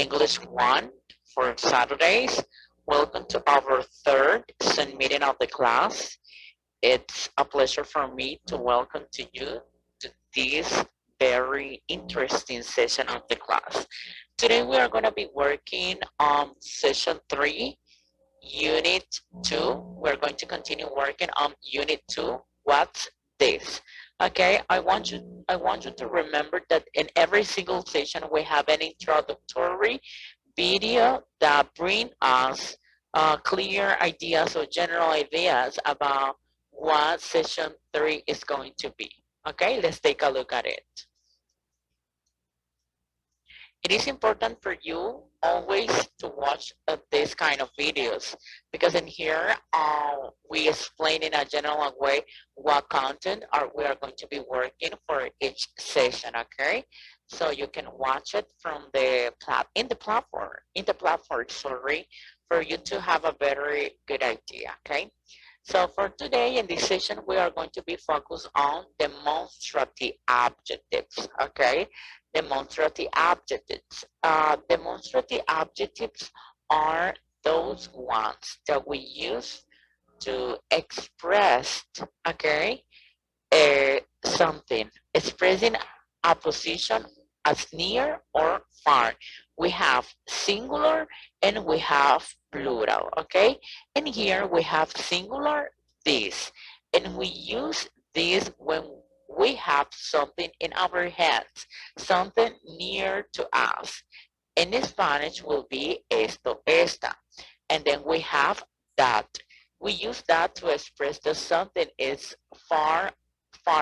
English 1 for Saturdays. Welcome to our third Zoom meeting of the class. It's a pleasure for me to welcome to you to this very interesting session of the class. Today we are going to be working on session 3, unit 2. We're going to continue working on unit 2, what's this? Okay, I want you to remember that in every single session we have an introductory video that bring us clear ideas or general ideas about what session 3 is going to be. Okay, let's take a look at it. It is important for you always to watch this kind of videos because in here we explain in a general way what content we are going to be working for each session. Okay, so you can watch it from the platform. Sorry, for you to have a very good idea. Okay. So for today in this session, we are going to be focused on demonstrative adjectives, okay? Demonstrative adjectives. Demonstrative adjectives are those ones that we use to express, okay, something, expressing a position as near or far. We have singular and we have plural, okay? And here we have singular, this. And we use this when we have something in our hands, something near to us. In Spanish will be esto, esta. And then we have that. We use that to express that something is far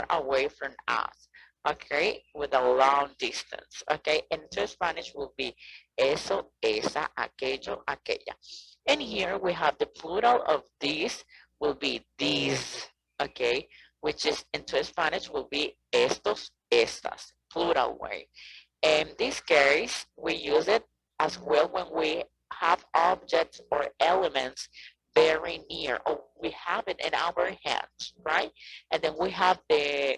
away from us, okay, with a long distance, okay. And to Spanish will be eso, esa, aquello, aquella. And here we have the plural of this will be these, okay, which is into Spanish will be estos, estas, plural way. In this case, we use it as well when we have objects or elements very near, or we have it in our hands, right? And then we have the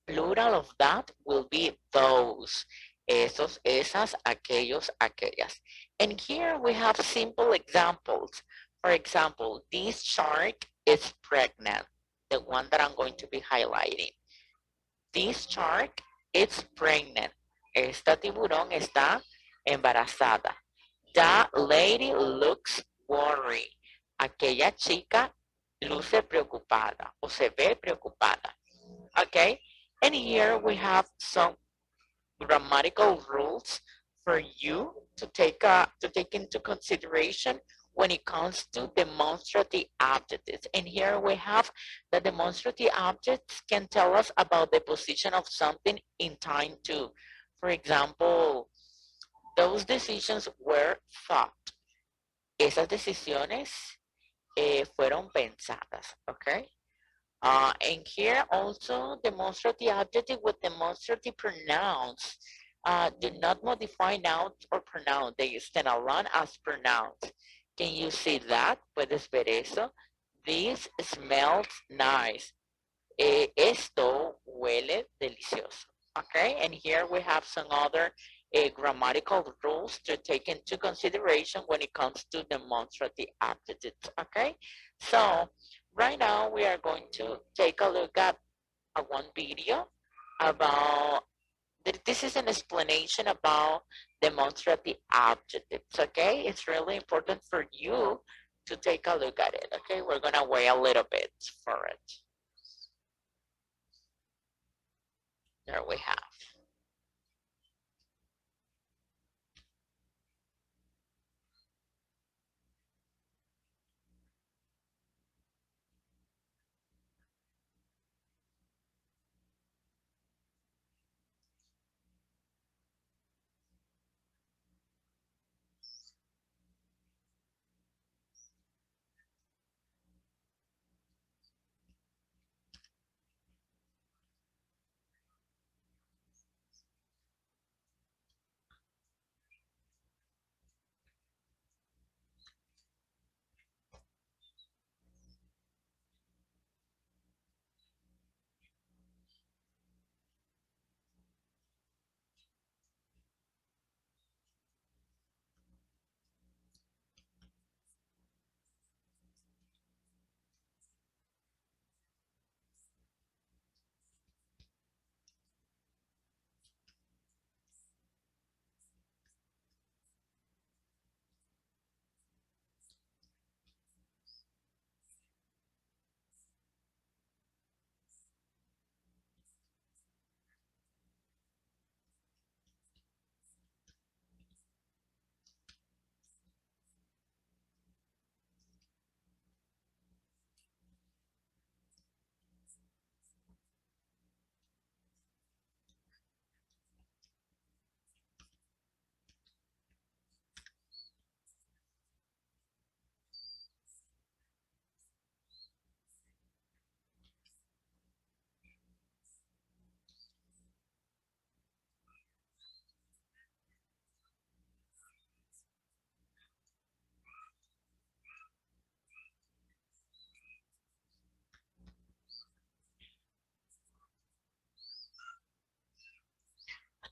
plural of that will be those, esos, esas, aquellos, aquellas. And here we have simple examples. For example, this shark is pregnant, the one that I'm going to be highlighting. This shark is pregnant. Esta tiburón está embarazada. That lady looks worried. Aquella chica luce preocupada o se ve preocupada. Okay? And here we have some grammatical rules for you to take into consideration when it comes to demonstrative adjectives. And here we have the demonstrative adjectives can tell us about the position of something in time too. For example, those decisions were thought. Esas decisiones fueron pensadas, okay? And here also demonstrative adjective with demonstrative pronouns do not modify nouns or pronouns. They stand alone as pronouns. Can you see that? Puedes ver eso. This smells nice. Esto huele delicioso. Okay, and here we have some other grammatical rules to take into consideration when it comes to demonstrative adjectives. Okay, so right now we are going to take a look at one video about, this is an explanation about demonstrative adjectives, okay? It's really important for you to take a look at it, okay? We're gonna wait a little bit for it. There we have.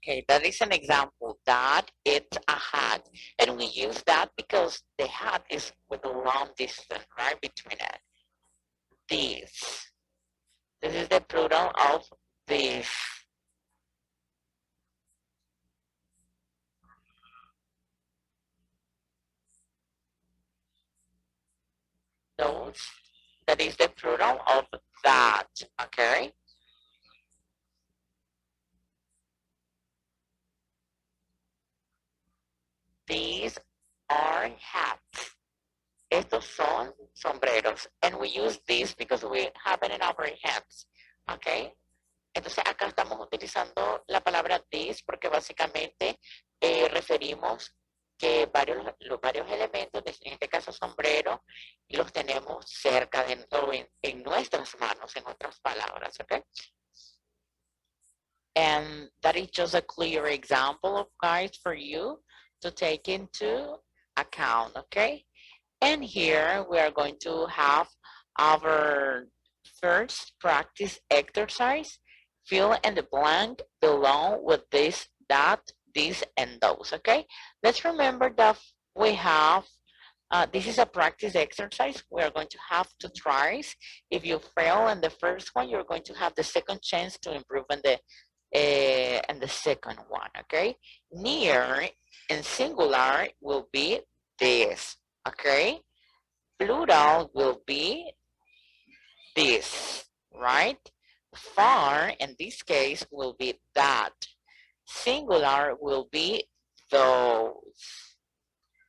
Okay, that is an example. That it's a hat. And we use that because the hat is with a long distance, right, between it. These. This is the plural of these. Those. That is the plural of that. Okay? These are hats. Estos son sombreros. And we use these because we have it in our hands. Okay? Entonces acá estamos utilizando la palabra this porque básicamente referimos que los varios elementos, en este caso sombrero, los tenemos cerca de en nuestras manos, en otras palabras, ¿ok? And that is just a clear example of guys for you to take into account, okay? And here we are going to have our first practice exercise. Fill in the blank below with this, that, this, and those, okay? Let's remember that we have, this is a practice exercise. We are going to have two tries. If you fail in the first one, you're going to have the second chance to improve in the second one, okay? Near and singular will be this, okay? Plural will be this, right? Far, in this case, will be that. Singular will be those.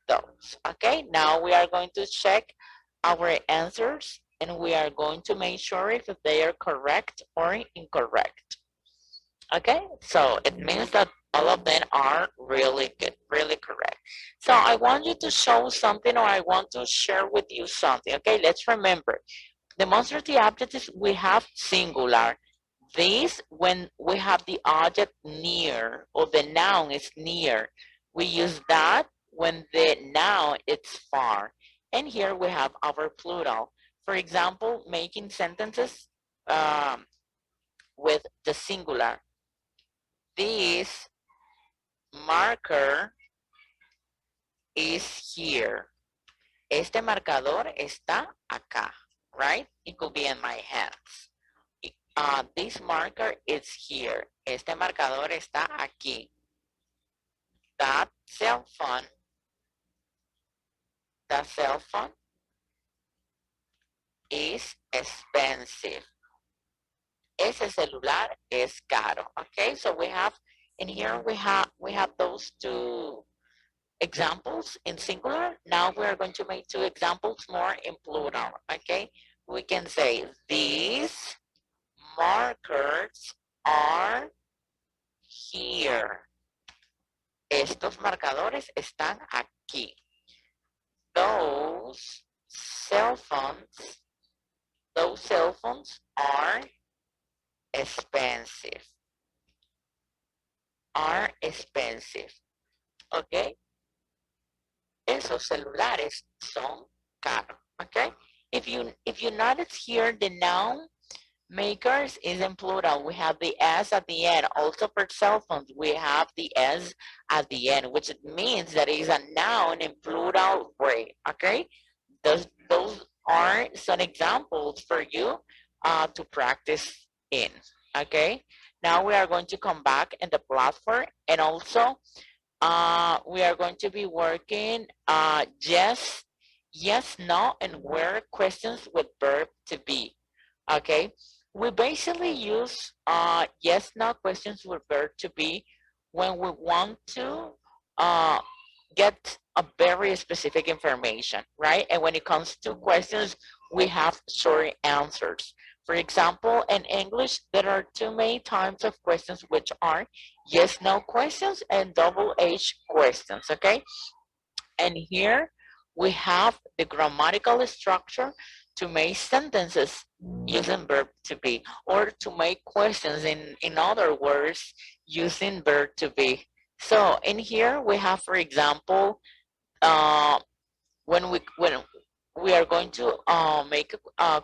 Those. Okay, now we are going to check our answers and we are going to make sure if they are correct or incorrect. Okay, so it means that all of them are really good, really correct. So I want you to show something or I want to share with you something. Okay, let's remember. Demonstrative adjectives, we have singular. This, when we have the object near or the noun is near. We use that when the noun is far. And here we have our plural. For example, making sentences with the singular. This marker is here. Este marcador está acá, right? It could be in my hands. This marker is here. Este marcador está aquí. That cell phone is expensive. Ese celular es caro. Okay, so we have in here we have those two examples in singular. Now we are going to make two examples more in plural. Okay, we can say these markers are here. Estos marcadores están aquí. Those cell phones are expensive. Are expensive. Okay? Esos celulares son caros. Okay? If you notice here, the noun makers is in plural. We have the S at the end. Also for cell phones, we have the S at the end, which means that it is a noun in plural way. Okay? Those are some examples for you to practice in. Okay? Now we are going to come back in the platform and also we are going to be working yes, no, and where questions with verb to be. Okay, we basically use yes, no questions with verb to be when we want to get a very specific information, right? And when it comes to questions, we have short answers. For example, in English, there are two main types of questions, which are yes, no questions and double H questions, okay? And here we have the grammatical structure to make sentences using verb to be, or to make questions in other words using verb to be. So in here we have, for example, when we are going to make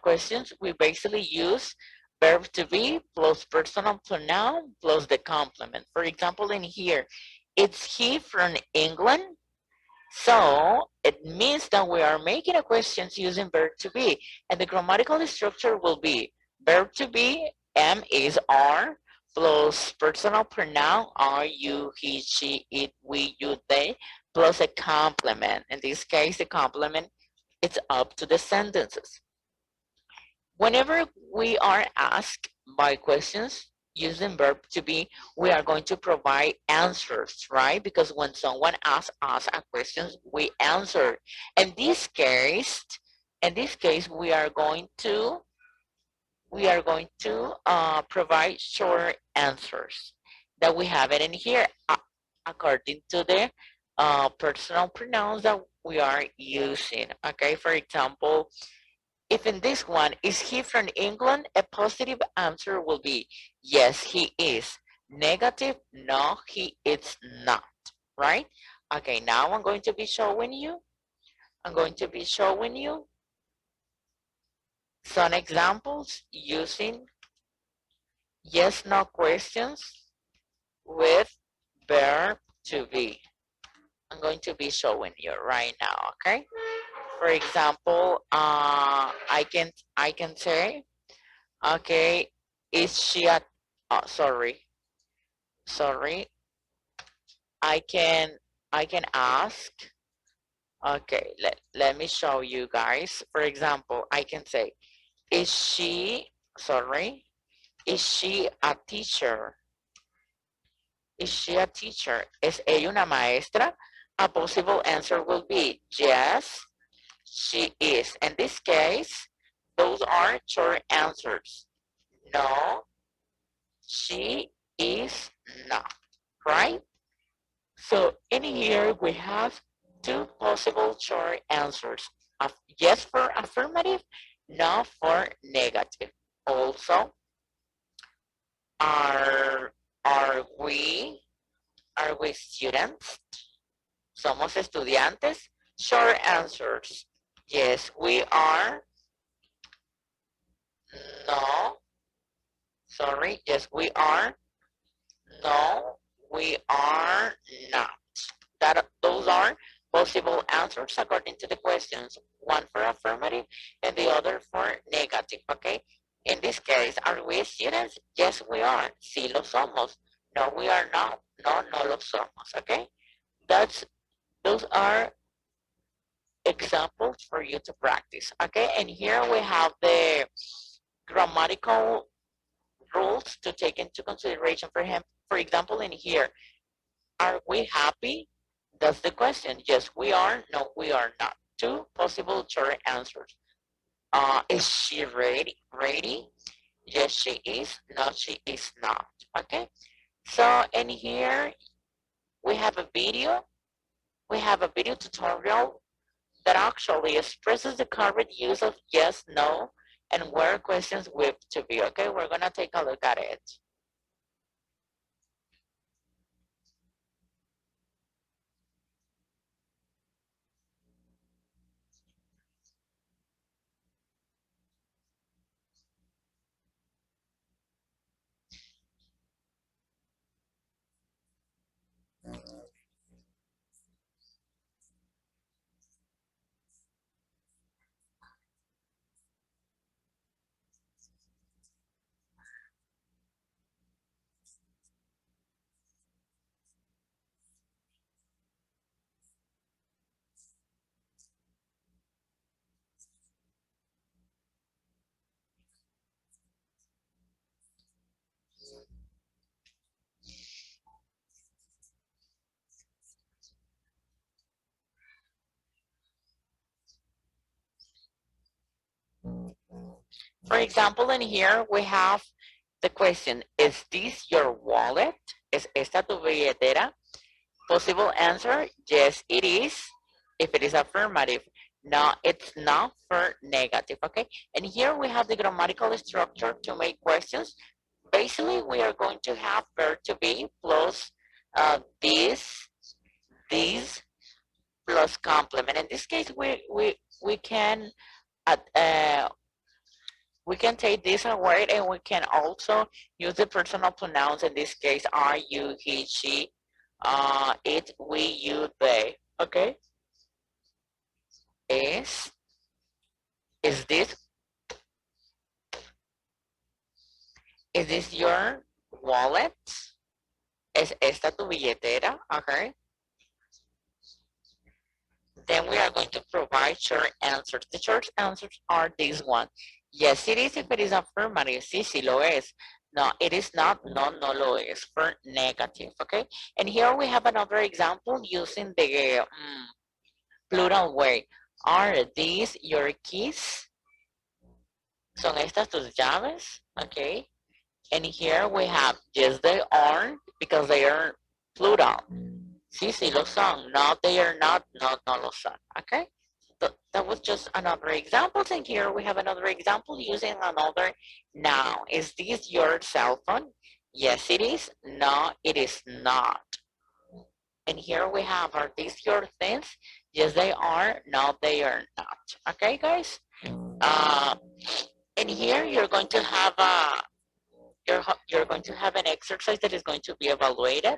questions, we basically use verb to be plus personal pronoun plus the complement. For example, in here, it's he from England. So it means that we are making a question using verb to be. And the grammatical structure will be verb to be, am, is, are, plus personal pronoun, are, you, he, she, it, we, you, they, plus a complement. In this case, the complement, it's up to the sentences. Whenever we are asked by questions using verb to be, we are going to provide answers, right? Because when someone asks us a question, we answer. In this case, we are going to provide short answers that we have it in here according to the personal pronouns that we are using. Okay, for example, if in this one, is he from England? A positive answer will be, yes, he is. Negative, no, he is not, right? Okay, now I'm going to be showing you some examples using yes, no questions with verb to be. I'm going to be showing you right now, okay? For example, I can say, okay, is she a, oh, sorry, I can, I can ask, okay, let me show you guys. For example, I can say, is she, sorry, is she a teacher? Is she a teacher? ¿Es ella una maestra? A possible answer will be yes, she is. In this case, those are short answers. No, she is not, right? So in here we have two possible short answers. Yes for affirmative, no for negative. Also, are are we are we students? Somos estudiantes? Short answers. Yes, we are. No. Sorry. Yes, we are. No, we are not. Those are possible answers according to the questions. One for affirmative and the other for negative, okay? In this case, are we students? Yes, we are. Sí lo somos. No, we are not. No, no lo somos, okay? Those are examples for you to practice, okay? And here we have the grammatical rules to take into consideration for him. For example, in here, are we happy? That's the question. Yes, we are. No, we are not. Two possible short answers. Is she ready? Ready? Yes, she is. No, she is not. Okay. So in here we have a video. We have a video tutorial that actually expresses the correct use of yes, no, and where questions with to be. Okay, we're gonna take a look at it. For example, in here we have the question, is this your wallet? ¿Es esta tu billetera? Possible answer, yes, it is, if it is affirmative. No, it's not for negative, okay? And here we have the grammatical structure to make questions. Basically, we are going to have verb to be plus this, these, plus complement. In this case, we can add, We can take this word and we can also use the personal pronouns, in this case, I, you, he, she, it, we, you, they. Okay? Is this, is this your wallet? ¿Es esta tu billetera? Okay. Then we are going to provide short answers. The short answers are this one. Yes, it is if it is affirmative. Sí, sí lo es. No, it is not. No, no lo es. For negative, okay? And here we have another example using the plural way. Are these your keys? ¿Son estas tus llaves? Okay. And here we have, yes, they are, because they are plural. Sí, sí lo son. No, they are not. No, no lo son. Okay? That was just another example. And here we have another example using another noun. Is this your cell phone? Yes, it is. No, it is not. And here we have, are these your things? Yes, they are. No, they are not. Okay, guys? Uh, and here you're going to have you're going to have an exercise that is going to be evaluated.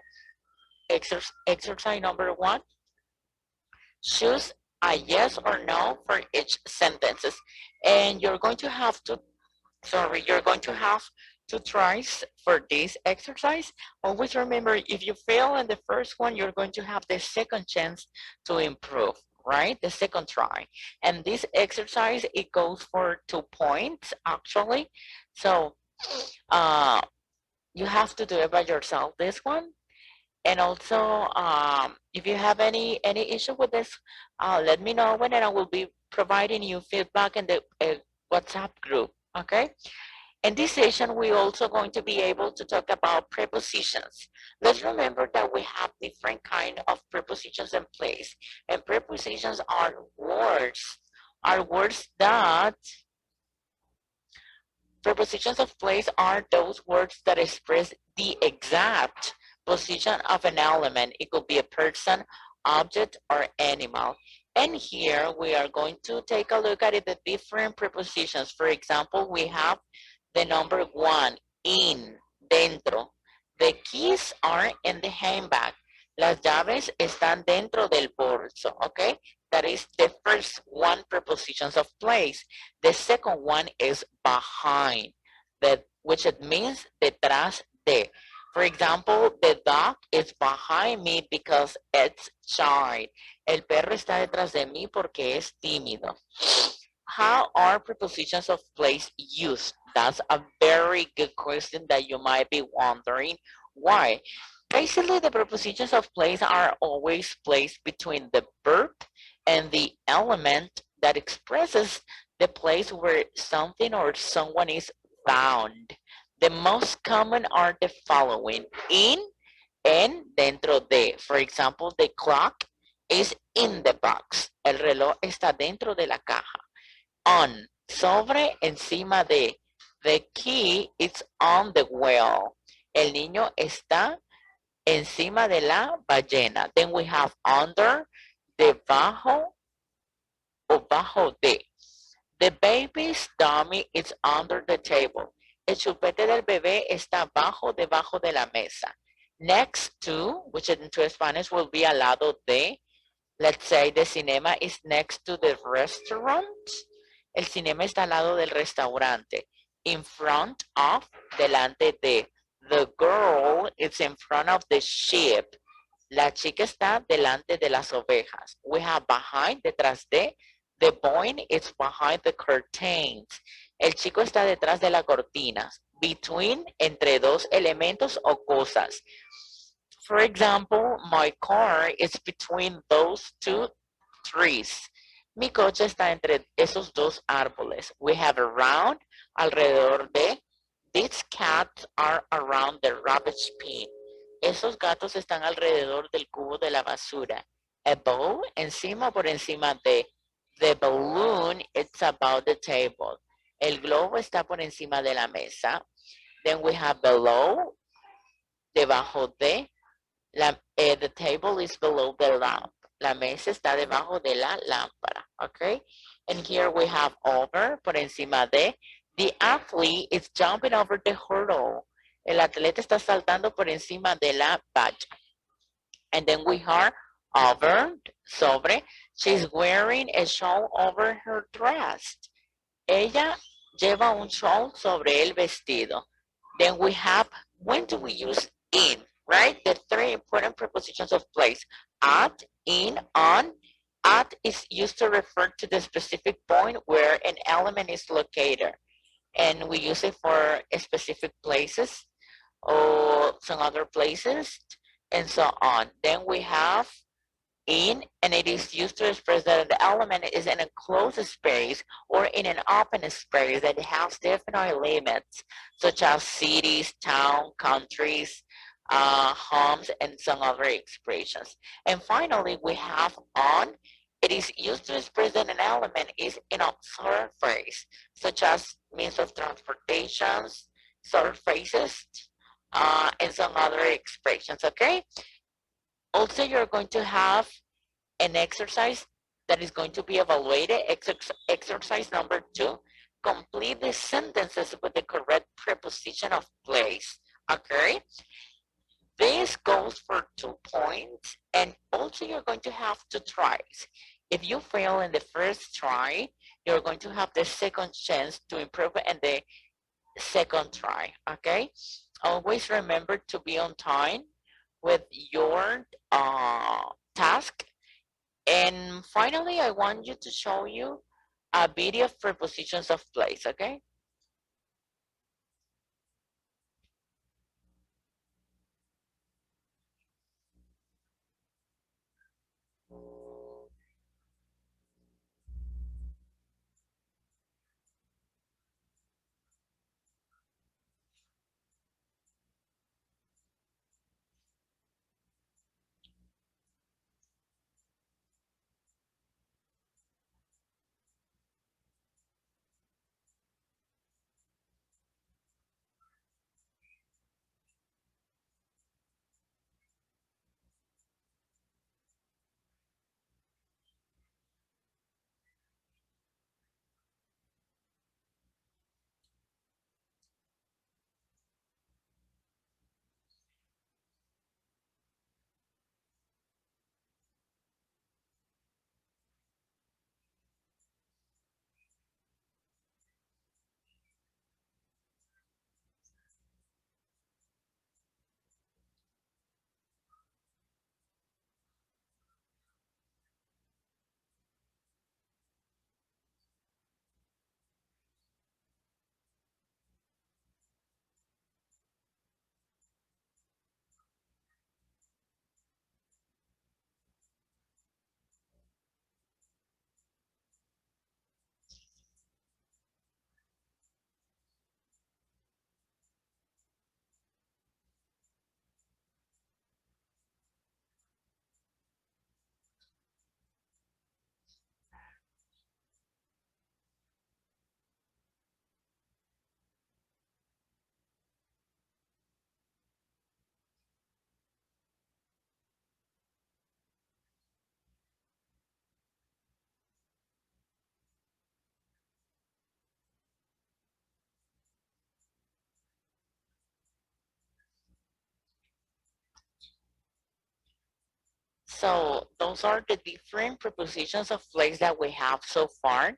Exercise number 1. Choose a yes or no for each sentences. And you're going to have to, you're going to have 2 tries for this exercise. Always remember, if you fail in the first one, you're going to have the second chance to improve, right? The second try. And this exercise, it goes for 2 points, actually. So you have to do it by yourself, this one. And also, if you have any issue with this, let me know when, and I will be providing you feedback in the WhatsApp group, okay? In this session, we're also going to be able to talk about prepositions. Let's remember that we have different kind of prepositions in place. And prepositions are words that, prepositions of place are those words that express the exact position of an element. It could be a person, object, or animal. And here we are going to take a look at it, the different prepositions. For example, we have the number 1, in, dentro. The keys are in the handbag. Las llaves están dentro del bolso, okay? That is the first one, prepositions of place. The second one is behind, which it means detrás de. For example, the dog is behind me because it's shy. El perro está detrás de mí porque es tímido. How are prepositions of place used? That's a very good question that you might be wondering. Why? Basically, the prepositions of place are always placed between the verb and the element that expresses the place where something or someone is found. The most common are the following: in, en, dentro de. For example, the clock is in the box. El reloj está dentro de la caja. On, sobre, encima de. The key is on the whale. El niño está encima de la ballena. Then we have under, debajo, o bajo de. The baby's dummy is under the table. El chupete del bebé está debajo de la mesa. Next to, which into Spanish will be al lado de. Let's say the cinema is next to the restaurant. El cinema está al lado del restaurante. In front of, delante de. The girl is in front of the sheep. La chica está delante de las ovejas. We have behind, detrás de. The boy is behind the curtains. El chico está detrás de las cortinas. Between, entre dos elementos o cosas. For example, my car is between those 2 trees. Mi coche está entre esos 2 árboles. We have around, alrededor de. These cats are around the rubbish bin. Esos gatos están alrededor del cubo de la basura. Above, encima, por encima de. The balloon, it's about the table. El globo está por encima de la mesa. Then we have below, debajo de. The table is below the lamp. La mesa está debajo de la lámpara, okay? And here we have over, por encima de. The athlete is jumping over the hurdle. El atleta está saltando por encima de la valla. And then we have over, sobre. She's wearing a shawl over her dress. Ella lleva un shawl sobre el vestido. Then we have, when do we use in, right? The three important prepositions of place. At, in, on. At is used to refer to the specific point where an element is located. And we use it for specific places or some other places and so on. Then we have in, and it is used to express that the element is in a closed space or in an open space that has definite limits, such as cities, town, countries, homes, and some other expressions. And finally, we have on. It is used to express that an element is in a surface, such as means of transportations, surfaces, and some other expressions, okay? Also, you're going to have an exercise that is going to be evaluated. Exercise number 2, complete the sentences with the correct preposition of place, okay? This goes for 2 points, and also you're going to have 2 tries. If you fail in the first try, you're going to have the second chance to improve in the second try, okay? Always remember to be on time with your task. And finally, I want you to show you a video of prepositions of place, okay? So those are the different prepositions of place that we have so far.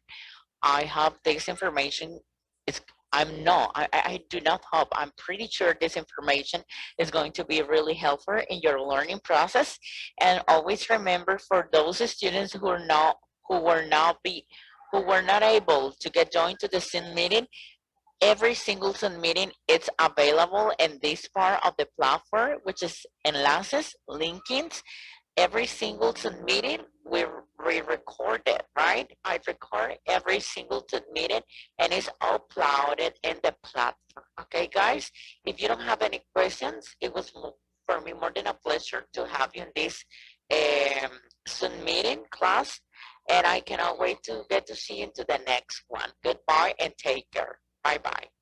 I have this information. It's, I do not hope, I'm pretty sure this information is going to be really helpful in your learning process. And always remember, for those students who were not be, who were not able to get joined to the Zoom meeting, every single Zoom meeting is available in this part of the platform, which is enlaces, linkings. Every single Zoom meeting we record it, right? I record every single Zoom meeting and it's uploaded in the platform. Okay, guys, if you don't have any questions, it was for me more than a pleasure to have you in this um, Zoom meeting class, and I cannot wait to get to see you into the next one. Goodbye and take care. Bye bye.